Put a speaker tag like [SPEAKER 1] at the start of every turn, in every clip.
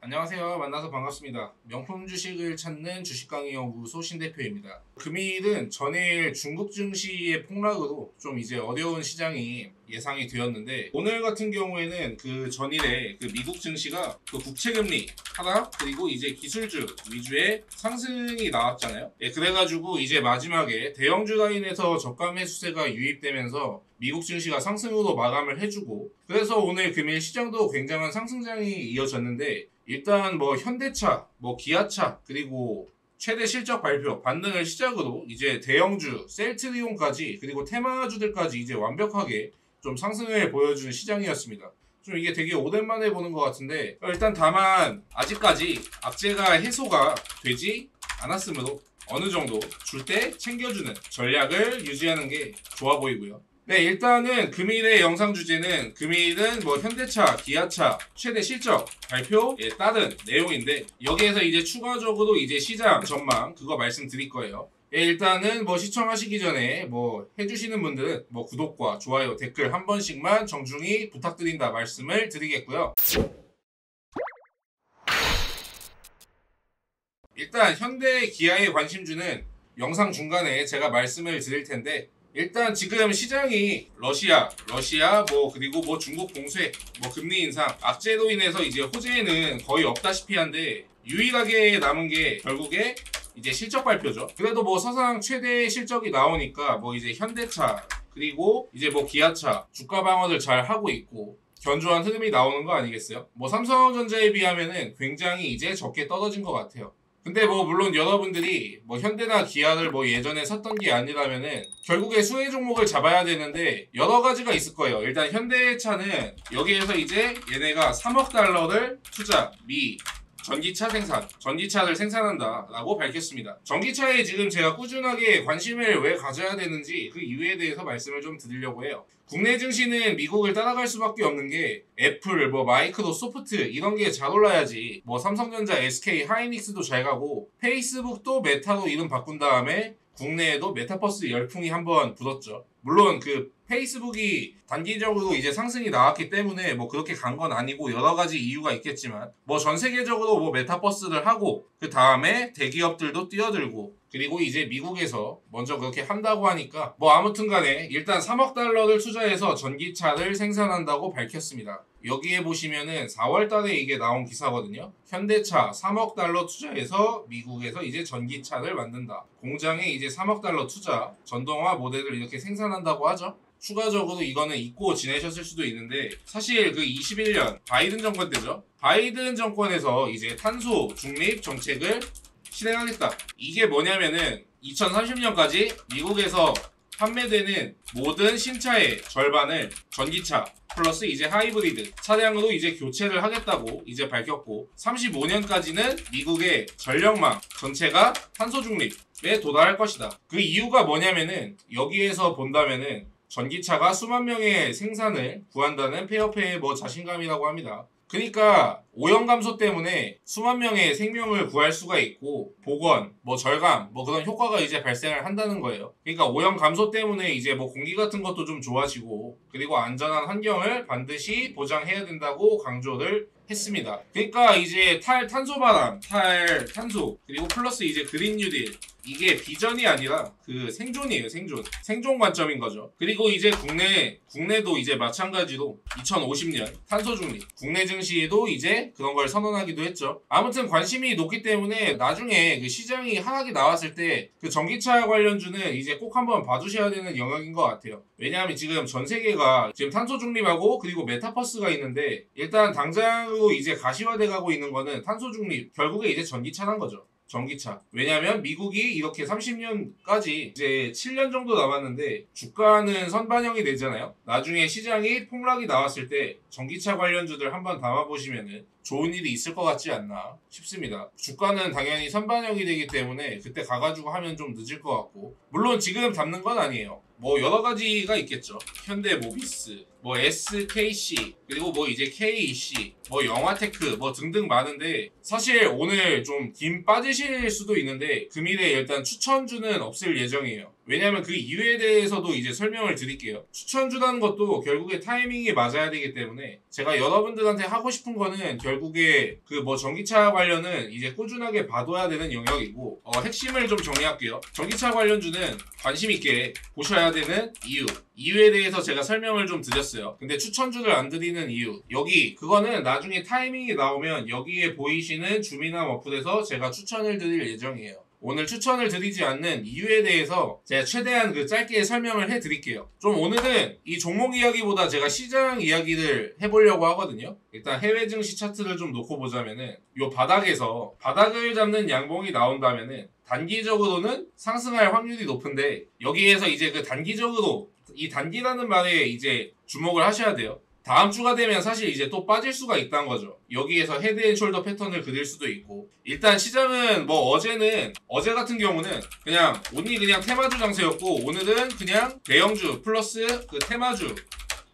[SPEAKER 1] 안녕하세요. 만나서 반갑습니다. 명품 주식을 찾는 주식강의연구소 신대표입니다. 금일은 전일 중국 증시의 폭락으로 좀 이제 어려운 시장이 예상이 되었는데, 오늘 같은 경우에는 그 전일에 그 미국 증시가 그 국채금리 하락 그리고 이제 기술주 위주의 상승이 나왔잖아요. 그래가지고 이제 마지막에 대형주 라인에서 저가 매수세가 유입되면서 미국 증시가 상승으로 마감을 해주고, 그래서 오늘 금일 시장도 굉장한 상승장이 이어졌는데, 일단 뭐 현대차, 뭐 기아차, 그리고 최대 실적 발표, 반등을 시작으로 이제 대형주, 셀트리온까지 그리고 테마주들까지 이제 완벽하게 좀 상승을 보여주는 시장이었습니다. 좀 이게 되게 오랜만에 보는 것 같은데, 일단 다만 아직까지 악재가 해소가 되지 않았으므로 어느 정도 줄 때 챙겨주는 전략을 유지하는 게 좋아 보이고요. 네, 일단은 금일의 영상 주제는 금일은 뭐 현대차, 기아차 최대 실적 발표에 따른 내용인데, 여기에서 이제 추가적으로 이제 시장 전망 그거 말씀드릴 거예요. 일단은 뭐 시청하시기 전에 뭐 해주시는 분들은 뭐 구독과 좋아요, 댓글 한 번씩만 정중히 부탁드린다 말씀을 드리겠고요. 일단 현대 기아의 관심주는 영상 중간에 제가 말씀을 드릴 텐데, 일단 지금 시장이 러시아 뭐 그리고 뭐 중국 봉쇄, 뭐 금리 인상, 악재로 인해서 이제 호재는 거의 없다시피 한데, 유일하게 남은 게 결국에 이제 실적 발표죠. 그래도 뭐 사상 최대 실적이 나오니까 뭐 이제 현대차 그리고 이제 뭐 기아차 주가 방어를 잘 하고 있고 견조한 흐름이 나오는 거 아니겠어요? 뭐 삼성전자에 비하면은 굉장히 이제 적게 떨어진 것 같아요. 근데 뭐 물론 여러분들이 뭐 현대나 기아를 뭐 예전에 샀던 게 아니라면은 결국에 수혜 종목을 잡아야 되는데 여러 가지가 있을 거예요. 일단 현대차는 여기에서 이제 얘네가 3억 달러를 투자, 전기차 생산, 전기차를 생산한다라고 밝혔습니다. 전기차에 지금 제가 꾸준하게 관심을 왜 가져야 되는지 그 이유에 대해서 말씀을 좀 드리려고 해요. 국내 증시는 미국을 따라갈 수밖에 없는 게 애플, 뭐 마이크로소프트 이런 게 잘 올라야지 뭐 삼성전자, SK, 하이닉스도 잘 가고 페이스북도 메타로 이름 바꾼 다음에 국내에도 메타버스 열풍이 한번 불었죠. 물론 그 페이스북이 단기적으로 이제 상승이 나왔기 때문에 뭐 그렇게 간 건 아니고 여러 가지 이유가 있겠지만, 뭐 전 세계적으로 뭐 메타버스를 하고 그 다음에 대기업들도 뛰어들고 그리고 이제 미국에서 먼저 그렇게 한다고 하니까 뭐 아무튼 간에 일단 3억 달러를 투자해서 전기차를 생산한다고 밝혔습니다. 여기에 보시면은 4월 달에 이게 나온 기사거든요. 현대차 3억 달러 투자해서 미국에서 이제 전기차를 만든다. 공장에 이제 3억 달러 투자, 전동화 모델을 이렇게 생산한다고 하죠. 추가적으로 이거는 잊고 지내셨을 수도 있는데, 사실 그 21년 바이든 정권 때죠. 바이든 정권에서 이제 탄소 중립 정책을 실행하겠다. 이게 뭐냐면은 2030년까지 미국에서 판매되는 모든 신차의 절반을 전기차 플러스 이제 하이브리드 차량으로 이제 교체를 하겠다고 이제 밝혔고, 35년까지는 미국의 전력망 전체가 탄소 중립에 도달할 것이다. 그 이유가 뭐냐면은 여기에서 본다면은 전기차가 수만 명의 생산을 구한다는 폐업회의 뭐 자신감이라고 합니다. 그러니까 오염 감소 때문에 수만 명의 생명을 구할 수가 있고 보건, 뭐 절감, 뭐 그런 효과가 이제 발생을 한다는 거예요. 그러니까 오염 감소 때문에 이제 뭐 공기 같은 것도 좀 좋아지고 그리고 안전한 환경을 반드시 보장해야 된다고 강조를 했습니다. 그러니까 이제 탈탄소바람, 탈탄소 그리고 플러스 이제 그린 뉴딜, 이게 비전이 아니라 그 생존이에요. 생존 관점인 거죠. 그리고 이제 국내도 이제 마찬가지로 2050년 탄소 중립, 국내 증시에도 이제 그런 걸 선언하기도 했죠. 아무튼 관심이 높기 때문에 나중에 그 시장이 하락이 나왔을 때 그 전기차 관련주는 이제 꼭 한번 봐주셔야 되는 영역인 것 같아요. 왜냐하면 지금 전 세계가 지금 탄소 중립하고 그리고 메타버스가 있는데, 일단 당장으로 이제 가시화돼 가고 있는 거는 탄소 중립, 결국에 이제 전기차란 거죠. 전기차. 왜냐면 미국이 이렇게 30년까지 이제 7년 정도 남았는데 주가는 선반영이 되잖아요. 나중에 시장이 폭락이 나왔을 때 전기차 관련주들 한번 담아보시면은 좋은 일이 있을 것 같지 않나 싶습니다. 주가는 당연히 선반영이 되기 때문에 그때 가가지고 하면 좀 늦을 것 같고, 물론 지금 담는 건 아니에요. 뭐 여러 가지가 있겠죠. 현대모비스, 뭐 SKC, 그리고 뭐 이제 KEC, 뭐 영화테크, 뭐 등등 많은데, 사실 오늘 좀 김 빠지실 수도 있는데 금일에 일단 추천주는 없을 예정이에요. 왜냐하면 그 이유에 대해서도 이제 설명을 드릴게요. 추천주라는 것도 결국에 타이밍이 맞아야 되기 때문에 제가 여러분들한테 하고 싶은 거는 결국에 그 뭐 전기차 관련은 이제 꾸준하게 봐둬야 되는 영역이고 핵심을 좀 정리할게요. 전기차 관련주는 관심 있게 보셔야 되는 이유에 대해서 제가 설명을 좀 드렸어요. 근데 추천주를 안 드리는 이유 그거는 나중에 타이밍이 나오면 여기에 보이시는 줌이나 머플에서 제가 추천을 드릴 예정이에요. 오늘 추천을 드리지 않는 이유에 대해서 제가 최대한 짧게 설명을 해드릴게요. 좀 오늘은 이 종목 이야기보다 제가 시장 이야기를 해보려고 하거든요. 일단 해외 증시 차트를 좀 놓고 보자면은 요 바닥에서 바닥을 잡는 양봉이 나온다면은 단기적으로는 상승할 확률이 높은데 여기에서 이제 그 단기적으로 이 단기라는 말에 이제 주목을 하셔야 돼요. 다음 주가 되면 사실 이제 또 빠질 수가 있다는 거죠. 여기에서 헤드앤숄더 패턴을 그릴 수도 있고 일단 시장은 어제 같은 경우는 그냥 온리 그냥 테마주 장세였고 오늘은 그냥 대형주 플러스 그 테마주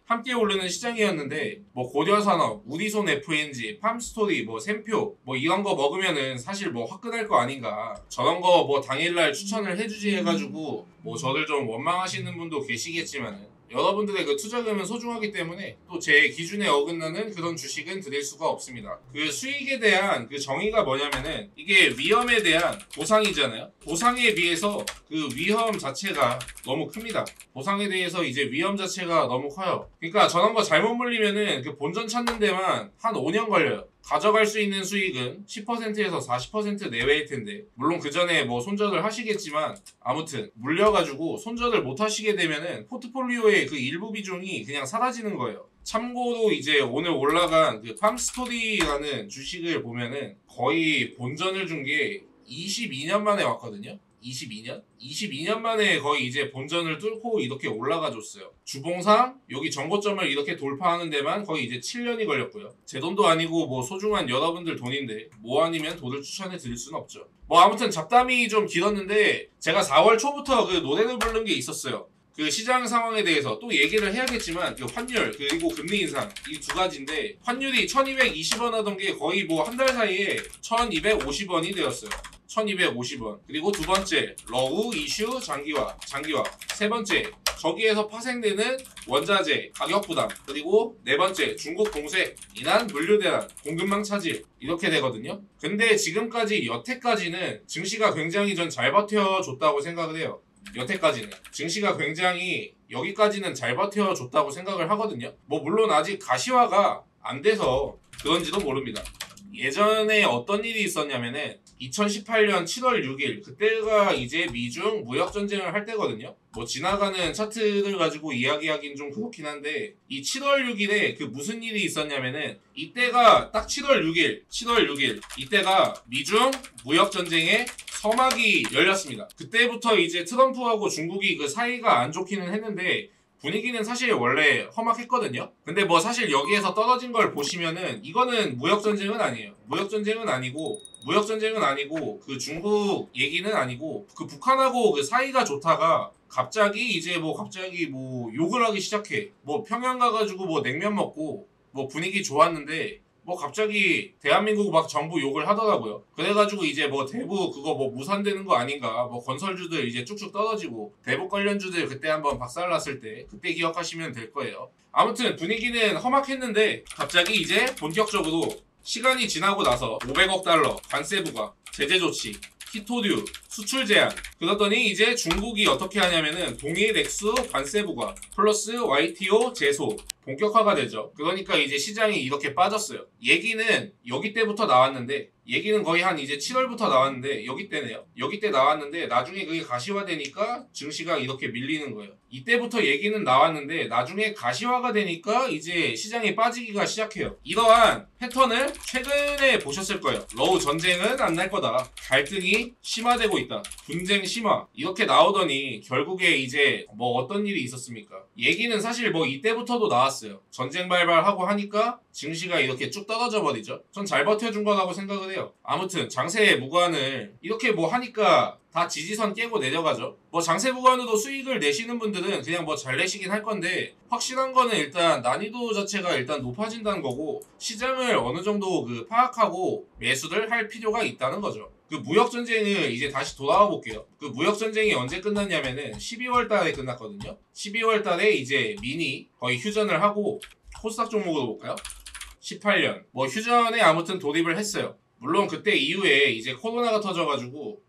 [SPEAKER 1] 함께 오르는 시장이었는데 고려산업, 우리손 FNG, 팜스토리, 샘표 이런 거 먹으면은 사실 화끈할 거 아닌가. 저런 거 당일날 추천을 해주지 해가지고 저를 좀 원망하시는 분도 계시겠지만은 여러분들의 그 투자금은 소중하기 때문에 또 제 기준에 어긋나는 그런 주식은 드릴 수가 없습니다. 그 수익에 대한 그 정의가 뭐냐면은 이게 위험에 대한 보상이잖아요. 보상에 비해서 그 위험 자체가 너무 큽니다. 보상에 대해서 이제 위험 자체가 너무 커요. 그러니까 저런 거 잘못 물리면은 그 본전 찾는 데만 한 5년 걸려요. 가져갈 수 있는 수익은 10%에서 40% 내외일 텐데 물론 그 전에 손절을 하시겠지만 아무튼 물려가지고 손절을 못 하시게 되면은 포트폴리오의 그 일부 비중이 그냥 사라지는 거예요. 참고로 이제 오늘 올라간 그 팜스토리라는 주식을 보면은 거의 본전을 준 게 22년 만에 왔거든요. 22년 만에 거의 이제 본전을 뚫고 이렇게 올라가 줬어요. 주봉상 여기 정고점을 이렇게 돌파하는 데만 거의 이제 7년이 걸렸고요. 제 돈도 아니고 소중한 여러분들 돈인데 아니면 돈을 추천해 드릴 수는 없죠. 아무튼 잡담이 좀 길었는데 제가 4월 초부터 그 노래를 부른 게 있었어요. 그 시장 상황에 대해서 또 얘기를 해야겠지만 그 환율 그리고 금리 인상 이 두 가지인데 환율이 1220원 하던 게 거의 한 달 사이에 1250원이 되었어요. 1250원. 그리고 두 번째 러우 이슈 장기화. 세 번째 저기에서 파생되는 원자재 가격 부담. 그리고 네 번째 중국 공세 인한 물류 대란 공급망 차질 이렇게 되거든요. 근데 지금까지 여태까지는 증시가 굉장히 전 잘 버텨줬다고 생각을 해요. 여태까지는 증시가 굉장히 여기까지는 잘 버텨줬다고 생각을 하거든요. 물론 아직 가시화가 안 돼서 그런지도 모릅니다. 예전에 어떤 일이 있었냐면은 2018년 7월 6일 그때가 이제 미중 무역전쟁을 할 때거든요. 지나가는 차트를 가지고 이야기하긴 좀 그렇긴 한데 이 7월 6일에 그 무슨 일이 있었냐면은 이때가 딱 7월 6일 이때가 미중 무역전쟁의 서막이 열렸습니다. 그때부터 이제 트럼프하고 중국이 그 사이가 안 좋기는 했는데 분위기는 사실 원래 험악했거든요. 근데 사실 여기에서 떨어진 걸 보시면은 이거는 무역전쟁은 아니에요. 무역전쟁은 아니고 그 중국 얘기는 아니고 그 북한하고 그 사이가 좋다가 갑자기 이제 욕을 하기 시작해. 평양 가가지고 냉면 먹고 분위기 좋았는데 갑자기 대한민국 정부 욕을 하더라고요. 그래가지고 이제 대북 그거 무산되는 거 아닌가 건설주들 이제 쭉쭉 떨어지고 대북 관련주들 그때 한번 박살났을 때 그때 기억하시면 될 거예요. 아무튼 분위기는 험악했는데 갑자기 이제 본격적으로 시간이 지나고 나서 500억 달러 관세 부과 제재 조치 히토류 수출 제한 그러더니 이제 중국이 어떻게 하냐면은 동일 액수 관세 부과 플러스 YTO 제소 본격화가 되죠. 그러니까 이제 시장이 이렇게 빠졌어요. 얘기는 여기 때부터 나왔는데 얘기는 거의 한 이제 7월부터 나왔는데 여기 때네요. 여기 때 나왔는데 나중에 그게 가시화되니까 증시가 이렇게 밀리는 거예요. 이때부터 얘기는 나왔는데 나중에 가시화가 되니까 이제 시장이 빠지기가 시작해요. 이러한 패턴을 최근에 보셨을 거예요. 러우 전쟁은 안 날 거다. 갈등이 심화되고 있다. 분쟁 심화. 이렇게 나오더니 결국에 이제 어떤 일이 있었습니까? 얘기는 사실 이때부터도 나왔어요. 전쟁 발발하고 하니까 증시가 이렇게 쭉 떨어져 버리죠. 전 잘 버텨준 거라고 생각을 해요. 아무튼 장세의 무관을 이렇게 하니까 다 지지선 깨고 내려가죠. 뭐 장세 구간으로 수익을 내시는 분들은 그냥 뭐 잘 내시긴 할 건데, 확실한 거는 일단 난이도 자체가 일단 높아진다는 거고, 시장을 어느 정도 파악하고 매수를 할 필요가 있다는 거죠. 무역 전쟁을 이제 다시 돌아와 볼게요. 무역 전쟁이 언제 끝났냐면은 12월 달에 끝났거든요. 12월 달에 이제 미니 거의 휴전을 하고, 코스닥 종목으로 볼까요? 18년 뭐 휴전에 아무튼 돌입을 했어요. 물론 그때 이후에 이제 코로나가 터져가지고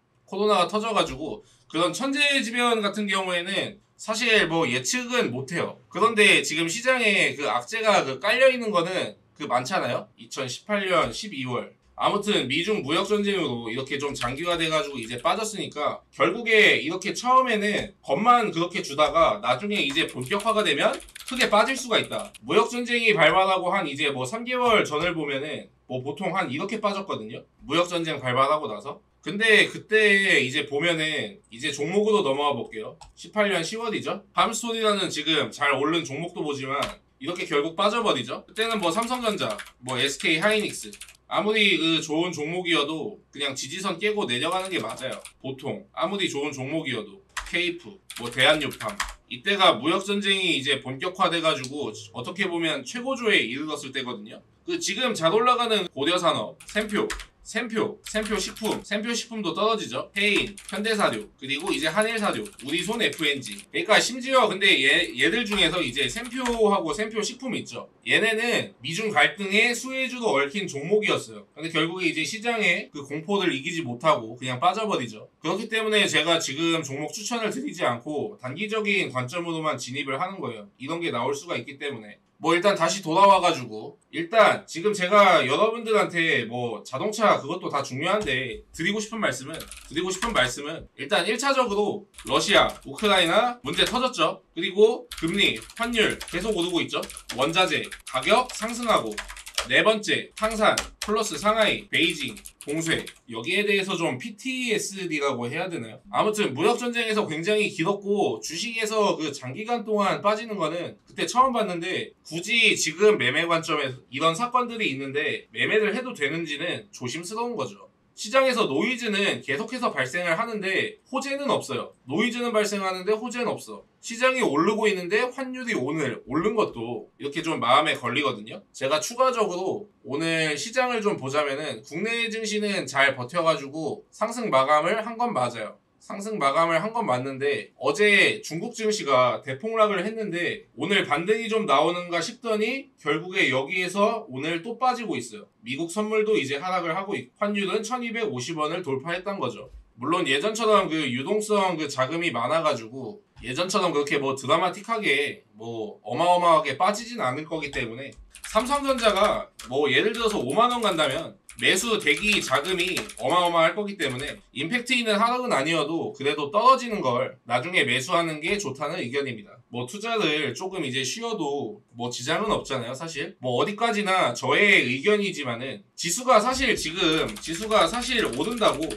[SPEAKER 1] 그런 천재지변 같은 경우에는 사실 뭐 예측은 못해요. 그런데 지금 시장에 악재가 깔려 있는 거는 많잖아요. 2018년 12월 아무튼 미중 무역 전쟁으로 이렇게 좀 장기화돼가지고 이제 빠졌으니까, 결국에 이렇게 처음에는 겁만 그렇게 주다가 나중에 이제 본격화가 되면 크게 빠질 수가 있다. 무역 전쟁이 발발하고 한 이제 뭐 3개월 전을 보면은 뭐 보통 한 이렇게 빠졌거든요. 무역 전쟁 발발하고 나서. 근데 그때 이제 보면은 이제 종목으로 넘어가 볼게요. 18년 10월이죠. 함스토리라는 지금 잘 오른 종목도 보지만 이렇게 결국 빠져버리죠. 그때는 뭐 삼성전자, 뭐 SK 하이닉스, 아무리 좋은 종목이어도 그냥 지지선 깨고 내려가는 게 맞아요. 보통 아무리 좋은 종목이어도. 케이프, 뭐 대한유팜, 이때가 무역전쟁이 이제 본격화돼가지고 어떻게 보면 최고조에 이르렀을 때거든요. 지금 잘 올라가는 고려산업, 샘표 식품도 떨어지죠. 해인, 현대사료, 그리고 이제 한일사료, 우리손 FNG. 그러니까 심지어 근데 얘들 중에서 이제 샘표하고 샘표 식품 있죠. 얘네는 미중 갈등의 수혜주도 얽힌 종목이었어요. 근데 결국에 이제 시장의 공포를 이기지 못하고 그냥 빠져버리죠. 그렇기 때문에 제가 지금 종목 추천을 드리지 않고 단기적인 관점으로만 진입을 하는 거예요. 이런 게 나올 수가 있기 때문에. 뭐 일단 다시 돌아와가지고, 일단 지금 제가 여러분들한테 뭐 자동차 그것도 다 중요한데 드리고 싶은 말씀은 일단 1차적으로 러시아, 우크라이나 문제 터졌죠. 그리고 금리, 환율 계속 오르고 있죠. 원자재 가격 상승하고, 네 번째 항산 플러스 상하이, 베이징, 봉쇄, 여기에 대해서 좀 PTSD라고 해야 되나요? 아무튼 무역전쟁에서 굉장히 길었고, 주식에서 장기간 동안 빠지는 거는 그때 처음 봤는데, 굳이 지금 매매 관점에서 이런 사건들이 있는데 매매를 해도 되는지는 조심스러운 거죠. 시장에서 노이즈는 계속해서 발생을 하는데 호재는 없어요. 노이즈는 발생하는데 호재는 없어. 시장이 오르고 있는데 환율이 오늘 오른 것도 이렇게 좀 마음에 걸리거든요. 제가 추가적으로 오늘 시장을 좀 보자면은, 국내 증시는 잘 버텨가지고 상승 마감을 한 건 맞아요. 맞는데 어제 중국 증시가 대폭락을 했는데 오늘 반등이 좀 나오는가 싶더니 결국에 여기에서 오늘 또 빠지고 있어요. 미국 선물도 이제 하락을 하고 있고, 환율은 1250원을 돌파했던 거죠. 물론 예전처럼 유동성 자금이 많아가지고 예전처럼 그렇게 뭐 드라마틱하게 뭐 어마어마하게 빠지진 않을 거기 때문에, 삼성전자가 뭐 예를 들어서 5만원 간다면 매수 대기 자금이 어마어마할 거기 때문에 임팩트 있는 하락은 아니어도 그래도 떨어지는 걸 나중에 매수하는 게 좋다는 의견입니다. 뭐 투자를 조금 이제 쉬어도 뭐 지장은 없잖아요. 사실 뭐 어디까지나 저의 의견이지만은, 지수가 사실 오른다고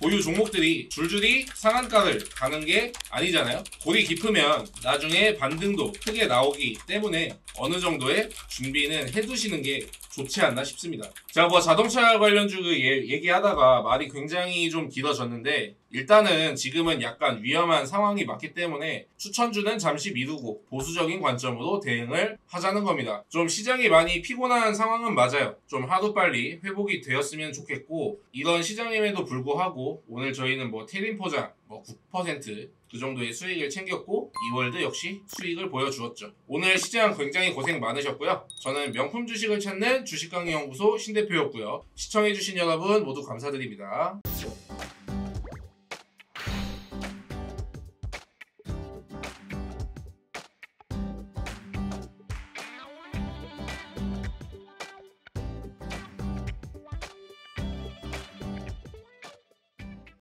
[SPEAKER 1] 보유 종목들이 줄줄이 상한가를 가는 게 아니잖아요. 골이 깊으면 나중에 반등도 크게 나오기 때문에 어느 정도의 준비는 해두시는 게 좋지 않나 싶습니다. 자, 뭐 자동차 관련주 얘기하다가 말이 굉장히 좀 길어졌는데, 일단은 지금은 약간 위험한 상황이 맞기 때문에 추천주는 잠시 미루고 보수적인 관점으로 대응을 하자는 겁니다. 좀 시장이 많이 피곤한 상황은 맞아요. 좀 하루빨리 회복이 되었으면 좋겠고, 이런 시장임에도 불구하고 오늘 저희는 뭐 테린 포장 뭐 9% 그 정도의 수익을 챙겼고, 이월드 역시 수익을 보여주었죠. 오늘 시장 굉장히 고생 많으셨고요. 저는 명품 주식을 찾는 주식강의연구소 신대표였고요. 시청해주신 여러분 모두 감사드립니다.